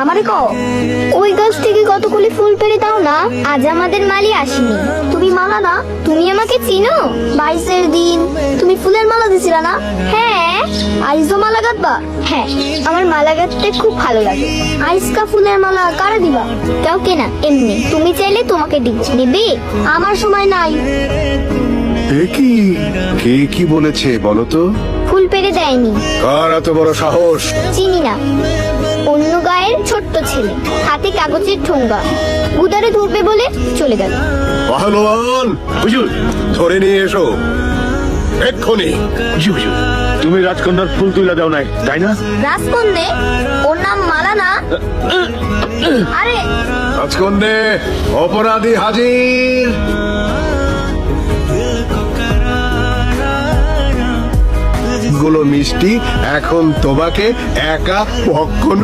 আমারে কও, ওই গাছ থেকে কতগুলি ফুল পেড়ে দাও না, আজ আমাদের মালি আসেনি। তুমি মালা না, তুমি আমাকে চিনো? 22-এর দিন তুমি ফুলের মালা দিছিলা না? হ্যাঁ। আইজও মালা গাঁথবা? হ্যাঁ, আমার মালা গাঁথতে খুব ভালো লাগে। আইসকা ফুলের মালা কারে দিবা? কাউকে না, এমনি। তুমি চাইলে তোমাকে দিব। দিবি? আমার সময় নাই। কে কি বলেছে বলো তো? ফুল পেড়ে দেয়নি। কার এত বড় সাহস? চিনি না, অন্য গায়ের ছোট্ট ছেলে, হাতে কাগজের ঠোঙ্গা, উদারে ধরবে বলে চলে গেল। পাহলোয়ান, হুজুর ধরে নিয়ে এসো এক্ষুনি। তুমি রাজকন্যার ফুল তুলে দাও নাই, তাই না? রাজকন্যে? ওর নাম মালা না? আরে রাজকন্যে, অপরাধী হাজির। গুলো মিষ্টি এখন তোমাকে একা ভক্ষণ